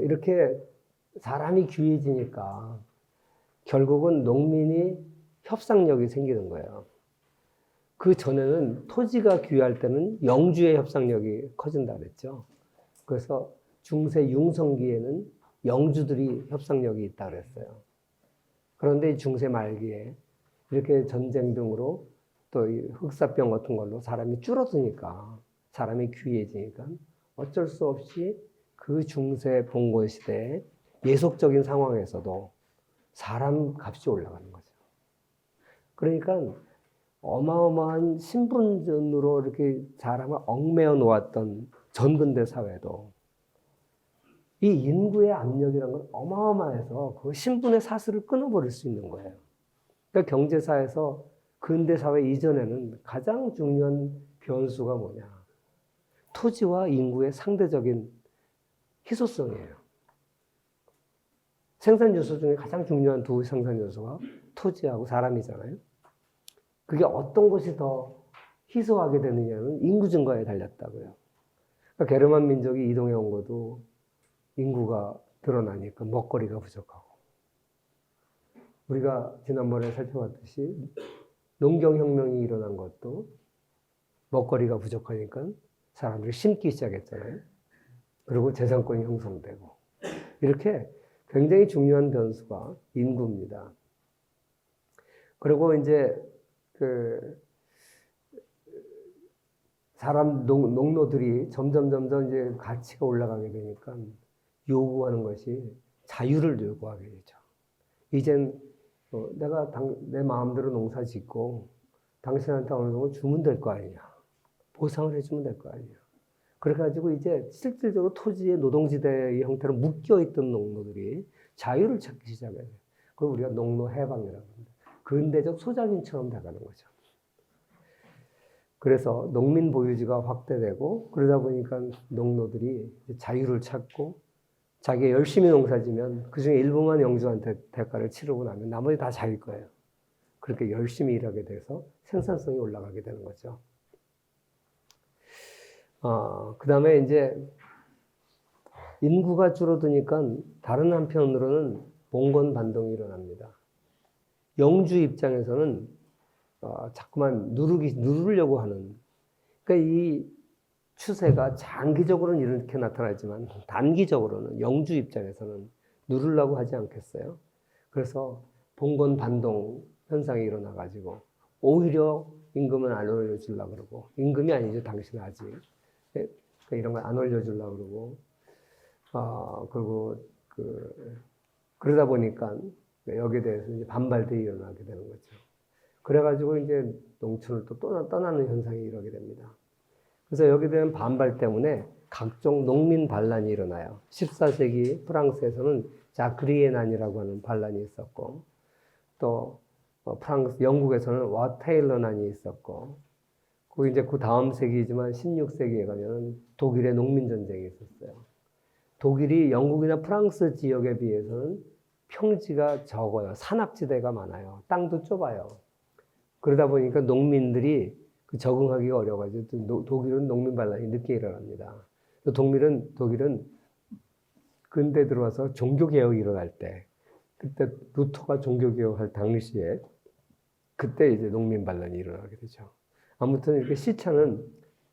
이렇게 사람이 귀해지니까 결국은 농민이 협상력이 생기는 거예요. 그 전에는 토지가 귀할 때는 영주의 협상력이 커진다 그랬죠. 그래서 중세 융성기에는 영주들이 협상력이 있다 그랬어요. 그런데 중세 말기에 이렇게 전쟁 등으로 또 흑사병 같은 걸로 사람이 줄어드니까, 사람이 귀해지니까 어쩔 수 없이 그 중세 봉건 시대에 예속적인 상황에서도 사람 값이 올라가는 거죠. 그러니까 어마어마한 신분전으로 이렇게 사람을 얽매어 놓았던 전근대 사회도 이 인구의 압력이라는 건 어마어마해서 그 신분의 사슬을 끊어버릴 수 있는 거예요. 그러니까 경제사에서 근대 사회 이전에는 가장 중요한 변수가 뭐냐? 토지와 인구의 상대적인 희소성이에요. 생산 요소 중에 가장 중요한 두 생산 요소가 토지하고 사람이잖아요. 그게 어떤 것이 더 희소하게 되느냐는 인구 증가에 달렸다고요. 그러니까 게르만 민족이 이동해 온 것도 인구가 드러나니까 먹거리가 부족하고, 우리가 지난번에 살펴봤듯이 농경혁명이 일어난 것도 먹거리가 부족하니까 사람들이 심기 시작했잖아요. 그리고 재산권이 형성되고, 이렇게 굉장히 중요한 변수가 인구입니다. 그리고 이제 사람 농노들이 점점 이제 가치가 올라가게 되니까 요구하는 것이 자유를 요구하게 되죠. 이젠 내가 내 마음대로 농사 짓고 당신한테 어느 정도 주면 될 거 아니냐. 보상을 해주면 될 거 아니냐. 그래가지고 이제 실질적으로 토지의 노동지대의 형태로 묶여있던 농노들이 자유를 찾기 시작해요. 그걸 우리가 농노 해방이라고 합니다. 근대적 소작인처럼 돼가는 거죠. 그래서 농민 보유지가 확대되고, 그러다 보니까 농노들이 자유를 찾고, 자기가 열심히 농사지면 그 중에 일부만 영주한테 대가를 치르고 나면 나머지 다 자기일 거예요. 그렇게 열심히 일하게 돼서 생산성이 올라가게 되는 거죠. 그 다음에 이제 인구가 줄어드니까 다른 한편으로는 봉건 반동이 일어납니다. 영주 입장에서는 자꾸만 누르려고 하는, 그러니까 이 추세가 장기적으로는 이렇게 나타나지만 단기적으로는 영주 입장에서는 누르려고 하지 않겠어요? 그래서 봉건 반동 현상이 일어나가지고 오히려 임금은 안 올려주려고 그러고, 임금이 아니죠, 당신은 아직. 그러니까 이런 걸 안 올려주려고 그러고, 그리고 그러다 보니까 여기에 대해서 이제 반발들이 일어나게 되는 거죠. 그래가지고 이제 농촌을 또 떠나는 현상이 일어나게 됩니다. 그래서 여기에 대한 반발 때문에 각종 농민 반란이 일어나요. 14세기 프랑스에서는 자크리에난이라고 하는 반란이 있었고, 또 영국에서는 와테일러난이 있었고, 이제 그 다음 세기이지만 16세기에 가면은 독일의 농민전쟁이 있었어요. 독일이 영국이나 프랑스 지역에 비해서는 평지가 적어요. 산악지대가 많아요. 땅도 좁아요. 그러다 보니까 농민들이 적응하기가 어려워가지고 독일은 농민 반란이 늦게 일어납니다. 독일은 근대 들어와서 종교개혁이 일어날 때, 그때 루터가 종교개혁할 당시에 그때 이제 농민 반란이 일어나게 되죠. 아무튼 이렇게 시차는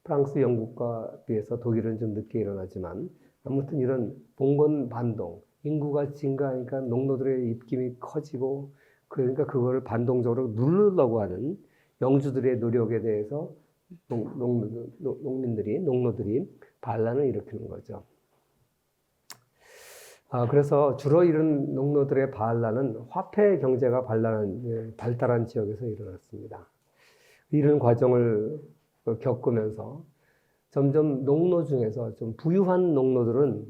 프랑스, 영국과 비해서 독일은 좀 늦게 일어나지만, 아무튼 이런 봉건 반동, 인구가 증가하니까 농노들의 입김이 커지고, 그러니까 그거를 반동적으로 누르려고 하는 영주들의 노력에 대해서 농노들이 반란을 일으키는 거죠. 그래서 주로 이런 농노들의 반란은 화폐 경제가 발달한 지역에서 일어났습니다. 이런 과정을 겪으면서 점점 농노 중에서 좀 부유한 농노들은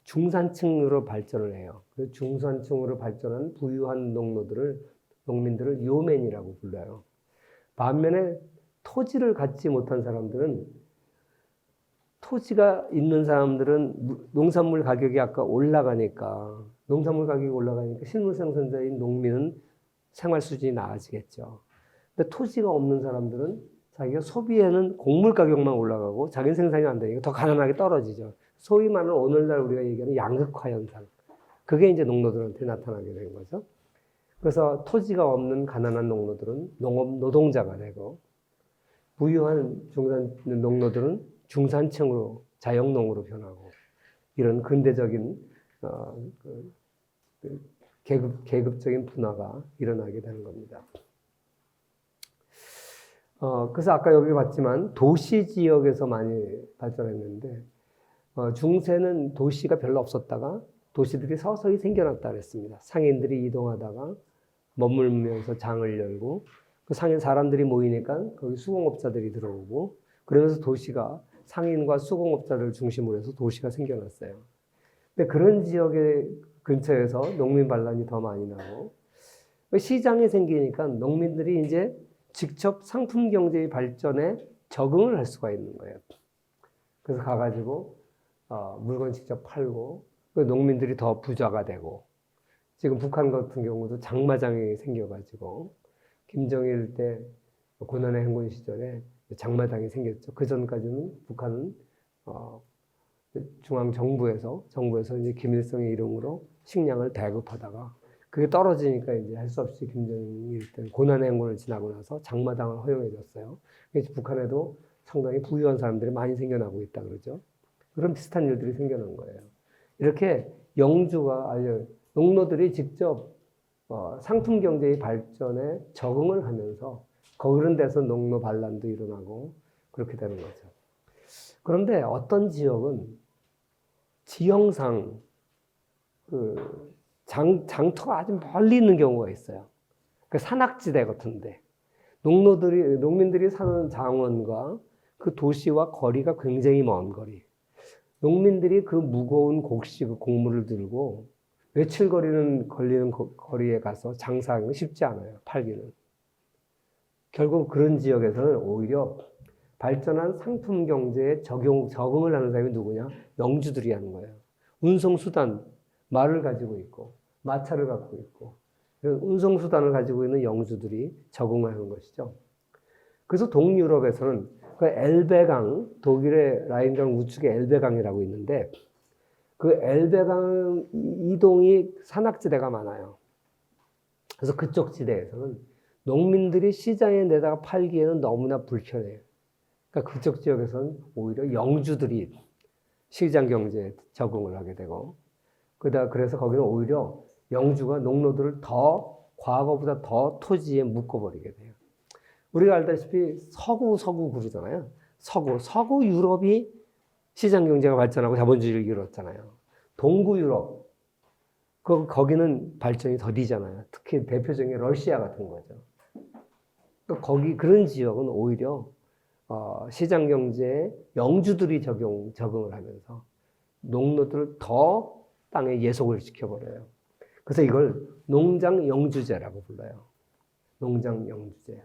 중산층으로 발전을 해요. 그 중산층으로 발전한 부유한 농민들을 요맨이라고 불러요. 반면에 토지를 갖지 못한 사람들은, 토지가 있는 사람들은 농산물 가격이 농산물 가격이 올라가니까 실물 생산자인 농민은 생활 수준이 나아지겠죠. 근데 토지가 없는 사람들은 자기가 소비에는 곡물 가격만 올라가고 자기 생산이 안 되니까 더 가난하게 떨어지죠. 소위 말하는 오늘날 우리가 얘기하는 양극화 현상. 그게 이제 농노들한테 나타나게 된 거죠. 그래서 토지가 없는 가난한 농노들은 농업 노동자가 되고, 부유한 중산 농노들은 중산층으로 자영농으로 변하고, 이런 근대적인 계급적인 분화가 일어나게 되는 겁니다. 그래서 아까 여기 봤지만 도시 지역에서 많이 발전했는데, 중세는 도시가 별로 없었다가 도시들이 서서히 생겨났다 그랬습니다. 상인들이 이동하다가 머물면서 장을 열고, 그 상인 사람들이 모이니까 거기 수공업자들이 들어오고, 그러면서 도시가 상인과 수공업자를 중심으로 해서 도시가 생겨났어요. 근데 그런 지역의 근처에서 농민 반란이 더 많이 나고, 시장이 생기니까 농민들이 이제 직접 상품 경제의 발전에 적응을 할 수가 있는 거예요. 그래서 가가지고 물건 직접 팔고, 농민들이 더 부자가 되고, 지금 북한 같은 경우도 장마장이 생겨가지고, 김정일 때 고난의 행군 시절에 장마장이 생겼죠. 그 전까지는 북한은 중앙 정부에서 이제 김일성의 이름으로 식량을 배급하다가, 그게 떨어지니까 이제 할 수 없이 김정일 때 고난의 행군을 지나고 나서 장마당을 허용해 줬어요. 그래서 북한에도 상당히 부유한 사람들이 많이 생겨나고 있다 그러죠. 그런 비슷한 일들이 생겨난 거예요. 이렇게 농노들이 직접 상품 경제의 발전에 적응을 하면서 그런 데서 농노 반란도 일어나고 그렇게 되는 거죠. 그런데 어떤 지역은 지형상 장터가 아주 멀리 있는 경우가 있어요. 그 산악지대 같은데 농민들이 사는 장원과 그 도시와 거리가 굉장히 먼 거리. 농민들이 그 무거운 곡물을 들고 며칠 걸리는 거리에 가서 장사하기는 쉽지 않아요. 팔기는. 결국 그런 지역에서는 오히려 발전한 상품 경제에 적응을 하는 사람이 누구냐? 영주들이 하는 거예요. 운송수단, 말을 가지고 있고, 마차를 갖고 있고, 운송수단을 가지고 있는 영주들이 적응을 하는 것이죠. 그래서 동유럽에서는 그 엘베강, 독일의 라인강 우측에 엘베강이라고 있는데, 그 엘베강 이동이 산악지대가 많아요. 그래서 그쪽 지대에서는 농민들이 시장에 내다가 팔기에는 너무나 불편해요. 그러니까 그쪽 지역에서는 오히려 영주들이 시장 경제에 적응을 하게 되고, 그래서 거기는 오히려 영주가 농노들을 과거보다 더 토지에 묶어버리게 돼요. 우리가 알다시피 서구 그러잖아요. 서구 유럽이 시장 경제가 발전하고 자본주의를 이뤘잖아요. 동구 유럽, 거기는 발전이 더디잖아요. 특히 대표적인 러시아 같은 거죠. 그런 지역은 오히려 시장 경제에 영주들이 적응을 하면서 농노들을 더 땅에 예속을 시켜버려요. 그래서 이걸 농장 영주제라고 불러요. 농장 영주제.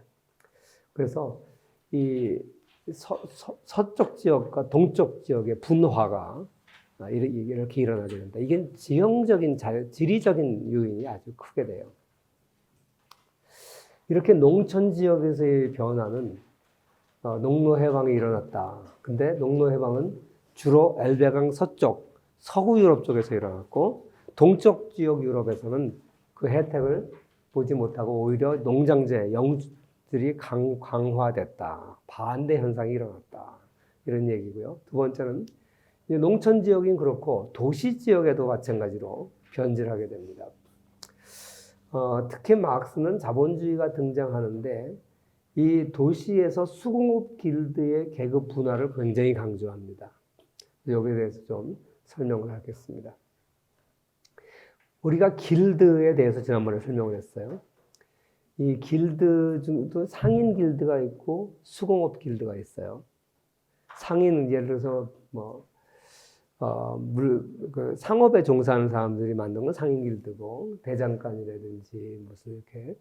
그래서 이 서쪽 지역과 동쪽 지역의 분화가 이렇게 일어나게 된다. 이게 지리적인 요인이 아주 크게 돼요. 이렇게 농촌 지역에서의 변화는 농노해방이 일어났다. 근데 농노해방은 주로 엘베강 서쪽, 서구 유럽 쪽에서 일어났고, 동쪽 지역 유럽에서는 그 혜택을 보지 못하고 오히려 농장제, 영주들이 강화됐다. 반대 현상이 일어났다. 이런 얘기고요. 두 번째는 농촌 지역인 그렇고 도시 지역에도 마찬가지로 변질하게 됩니다. 특히 막스는 자본주의가 등장하는데 이 도시에서 수공업 길드의 계급 분화를 굉장히 강조합니다. 여기에 대해서 좀 설명을 하겠습니다. 우리가 길드에 대해서 지난번에 설명을 했어요. 이 길드 중에도 상인 길드가 있고 수공업 길드가 있어요. 상인은 예를 들어서 상업에 종사하는 사람들이 만든 건 상인 길드고, 대장간이라든지 무슨 이렇게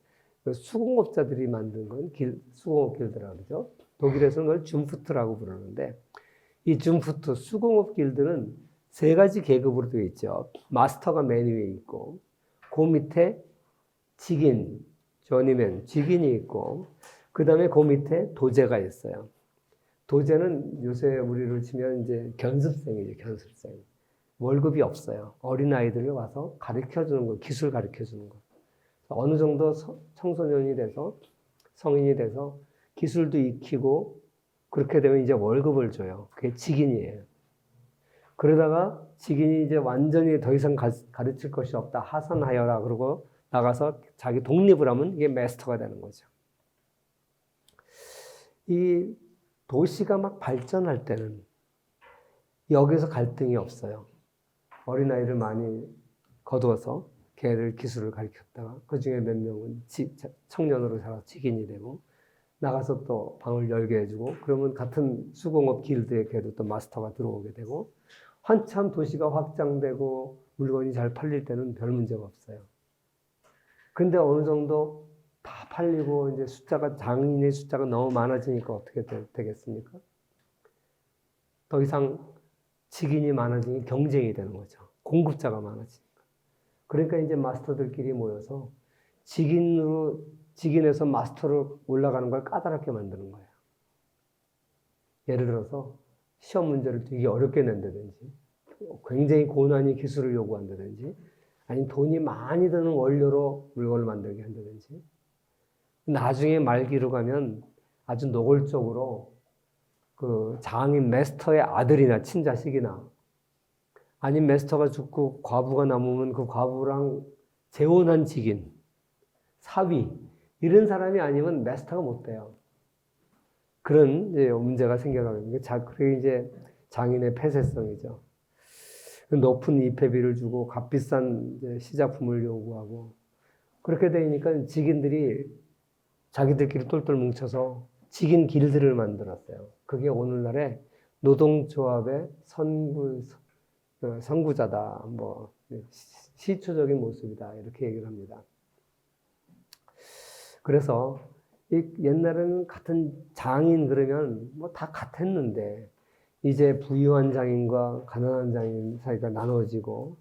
수공업자들이 만든 건 수공업 길드라고 그러죠. 독일에서는 그걸 줌푸트라고 부르는데, 이 줌푸트 수공업 길드는 세 가지 계급으로 되어 있죠. 마스터가 맨 위에 있고, 그 밑에 직인, 조니맨, 직인이 있고, 그 다음에 그 밑에 도제가 있어요. 도제는 요새 우리로 치면 이제 견습생이죠, 견습생. 월급이 없어요. 어린아이들을 와서 가르쳐 주는 거, 기술 가르쳐 주는 거. 어느 정도 청소년이 돼서, 성인이 돼서 기술도 익히고, 그렇게 되면 이제 월급을 줘요. 그게 직인이에요. 그러다가 직인이 이제 완전히 더 이상 가르칠 것이 없다. 하산하여라. 그러고 나가서 자기 독립을 하면 이게 마스터가 되는 거죠. 이 도시가 막 발전할 때는 여기서 갈등이 없어요. 어린아이를 많이 거두어서 걔를 기술을 가르쳤다가 그 중에 몇 명은 청년으로 살아서 직인이 되고 나가서 또 방을 열게 해주고 그러면 같은 수공업 길드에 걔도 또 마스터가 들어오게 되고 한참 도시가 확장되고 물건이 잘 팔릴 때는 별 문제가 없어요. 근데 어느 정도 다 팔리고 이제 장인의 숫자가 너무 많아지니까 어떻게 되겠습니까? 더 이상 직인이 많아지니 경쟁이 되는 거죠. 공급자가 많아지니까. 그러니까 이제 마스터들끼리 모여서 직인에서 마스터로 올라가는 걸 까다롭게 만드는 거예요. 예를 들어서 시험 문제를 되게 어렵게 낸다든지 굉장히 고난이 기술을 요구한다든지 아니면 돈이 많이 드는 원료로 물건을 만들게 한다든지 나중에 말기로 가면 아주 노골적으로 그 장인 마스터의 아들이나 친자식이나 아니면 마스터가 죽고 과부가 남으면 그 과부랑 재혼한 직인, 사위 이런 사람이 아니면 마스터가 못 돼요. 그런 이제 문제가 생겨나는 게 그게 이제 장인의 폐쇄성이죠. 높은 입회비를 주고 값비싼 이제 시작품을 요구하고 그렇게 되니까 직인들이 자기들끼리 똘똘 뭉쳐서 직인 길드를 만들었어요. 그게 오늘날의 노동조합의 선구자다, 뭐 시초적인 모습이다 이렇게 얘기를 합니다. 그래서 옛날에는 같은 장인 그러면 뭐 다 같았는데 이제 부유한 장인과 가난한 장인 사이가 나눠지고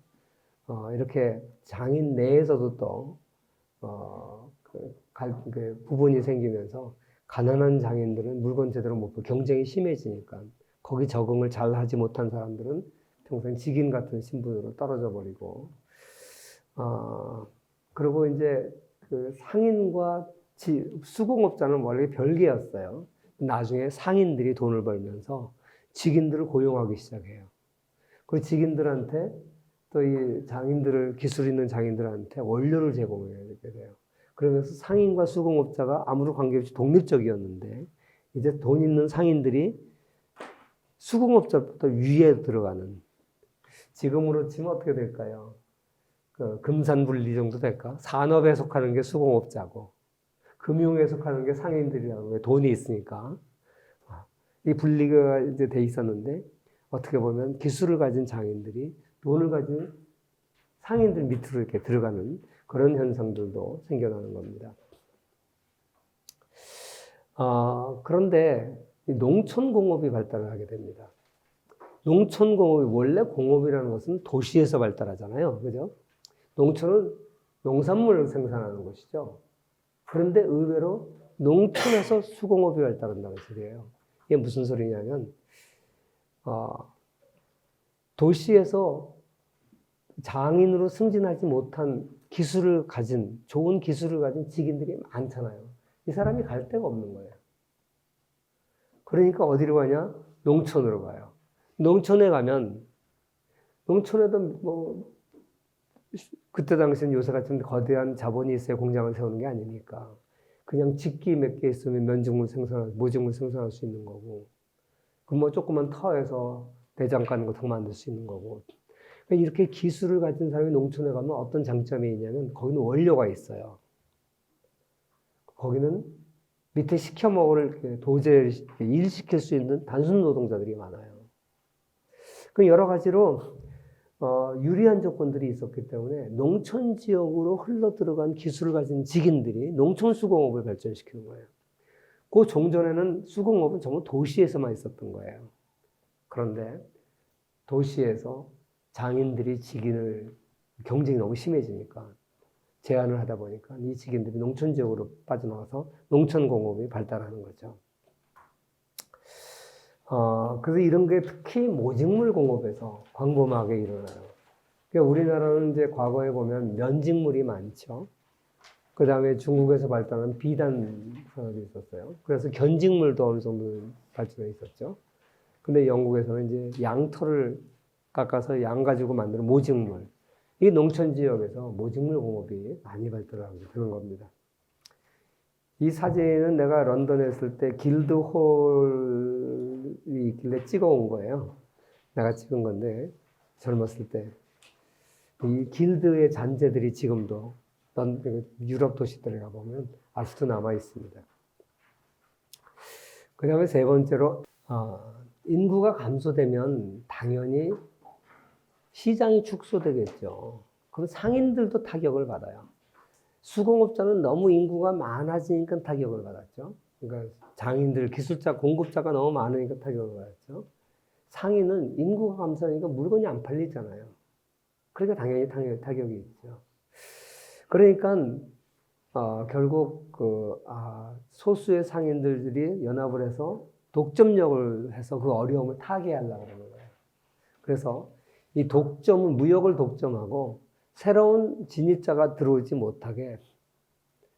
이렇게 장인 내에서도 또 부분이 생기면서 가난한 장인들은 물건 제대로 못 팔고 경쟁이 심해지니까 거기 적응을 잘 하지 못한 사람들은 평생 직인 같은 신분으로 떨어져 버리고 그리고 이제 그 상인과 수공업자는 원래 별개였어요. 나중에 상인들이 돈을 벌면서 직인들을 고용하기 시작해요. 그 직인들한테 또 이 기술 있는 장인들한테 원료를 제공해야 되게 돼요. 그러면서 상인과 수공업자가 아무런 관계없이 독립적이었는데 이제 돈 있는 상인들이 수공업자부터 위에 들어가는 지금으로 치면 어떻게 될까요? 금산분리 정도 될까? 산업에 속하는 게 수공업자고 금융에 속하는 게 상인들이라고 돈이 있으니까 이 분리가 이제 돼 있었는데 어떻게 보면 기술을 가진 장인들이 돈을 가진 상인들 밑으로 이렇게 들어가는 그런 현상들도 생겨나는 겁니다. 그런데 농촌공업이 발달을 하게 됩니다. 농촌공업이 원래 공업이라는 것은 도시에서 발달하잖아요. 그죠? 농촌은 농산물을 생산하는 것이죠. 그런데 의외로 농촌에서 수공업이 발달한다는 소리예요. 이게 무슨 소리냐면 도시에서 장인으로 승진하지 못한 좋은 기술을 가진 직인들이 많잖아요. 이 사람이 갈 데가 없는 거예요. 그러니까 어디로 가냐? 농촌으로 가요. 농촌에 가면, 농촌에도 뭐, 그때 당시엔 요새 같은 거대한 자본이 있어야 공장을 세우는 게 아니니까. 그냥 집기 몇 개 있으면 모직물 생산할 수 있는 거고. 그 뭐 조그만 터에서 대장간 같은 거 만들 수 있는 거고. 이렇게 기술을 가진 사람이 농촌에 가면 어떤 장점이 있냐면 거기는 원료가 있어요. 거기는 밑에 시켜 먹을 도제를 일시킬 수 있는 단순 노동자들이 많아요. 그 여러 가지로 유리한 조건들이 있었기 때문에 농촌 지역으로 흘러 들어간 기술을 가진 직인들이 농촌 수공업을 발전시키는 거예요. 그 종전에는 수공업은 전부 도시에서만 있었던 거예요. 그런데 도시에서 장인들이 경쟁이 너무 심해지니까 제한을 하다 보니까 이 직인들이 농촌 지역으로 빠져나와서 농촌 공업이 발달하는 거죠. 그래서 이런 게 특히 모직물 공업에서 광범하게 일어나요. 그러니까 우리나라는 이제 과거에 보면 면직물이 많죠. 그 다음에 중국에서 발달한 비단 산업이 있었어요. 그래서 견직물도 어느 정도 발전해 있었죠. 근데 영국에서는 이제 양털을 깎아서 양 가지고 만드는 모직물. 이 농촌 지역에서 모직물 공업이 많이 발달하게 되는 겁니다. 이 사진은 내가 런던에 있을 때 길드홀이 있길래 찍어온 거예요. 내가 찍은 건데 젊었을 때. 이 길드의 잔재들이 지금도 유럽 도시들에 가보면 아직도 남아 있습니다. 그 다음에 세 번째로 인구가 감소되면 당연히 시장이 축소되겠죠. 그럼 상인들도 타격을 받아요. 수공업자는 너무 인구가 많아지니까 타격을 받았죠. 그러니까 장인들, 기술자, 공급자가 너무 많으니까 타격을 받았죠. 상인은 인구가 감소하니까 물건이 안 팔리잖아요. 그러니까 당연히 타격이 있죠. 그러니까 결국 소수의 상인들이 연합을 해서 독점력을 해서 그 어려움을 타개하려고 하는 거예요. 그래서 이 독점은 무역을 독점하고 새로운 진입자가 들어오지 못하게,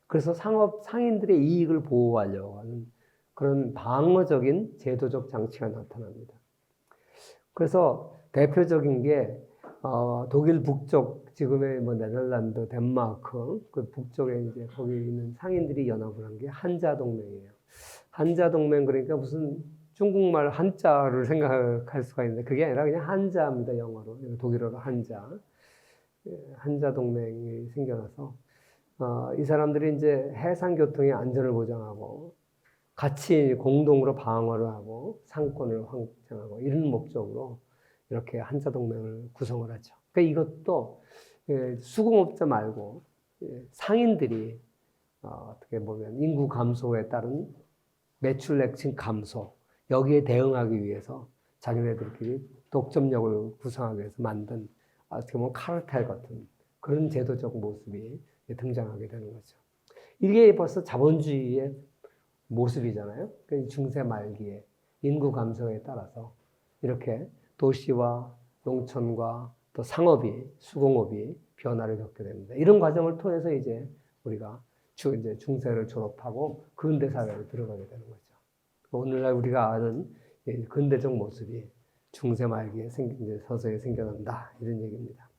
그래서 상인들의 이익을 보호하려고 하는 그런 방어적인 제도적 장치가 나타납니다. 그래서 대표적인 게 독일 북쪽, 지금의 뭐 네덜란드, 덴마크, 그 북쪽에 이제 거기 있는 상인들이 연합을 한 게 한자동맹이에요. 한자동맹, 그러니까 무슨 중국말 한자를 생각할 수가 있는데 그게 아니라 그냥 한자입니다, 영어로. 독일어로 한자. 한자동맹이 생겨나서, 이 사람들이 이제 해상교통의 안전을 보장하고 같이 공동으로 방어를 하고 상권을 확장하고 이런 목적으로 이렇게 한자동맹을 구성을 하죠. 그러니까 이것도 수공업자 말고 상인들이 어떻게 보면 인구 감소에 따른 매출 액층 감소, 여기에 대응하기 위해서 자기네들끼리 독점력을 구성하기 위해서 만든 어떻게 보면 카르텔 같은 그런 제도적 모습이 등장하게 되는 거죠. 이게 벌써 자본주의의 모습이잖아요. 그러니까 중세 말기에 인구 감소에 따라서 이렇게 도시와 농촌과 또 상업이, 수공업이 변화를 겪게 됩니다. 이런 과정을 통해서 이제 우리가 이제 중세를 졸업하고 근대 사회로 들어가게 되는 거죠. 오늘날 우리가 아는 근대적 모습이 중세 말기에 이제 서서히 생겨난다, 이런 얘기입니다.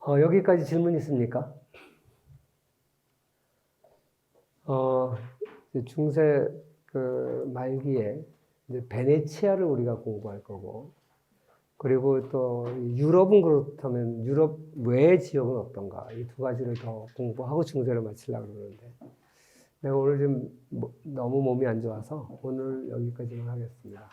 여기까지 질문 있습니까? 중세 그 말기에 이제 베네치아를 우리가 공부할 거고, 그리고 또 유럽은 그렇다면 유럽 외의 지역은 어떤가, 이 두 가지를 더 공부하고 중세를 마치려고 그러는데 내가 오늘 좀 너무 몸이 안 좋아서 오늘 여기까지만 하겠습니다.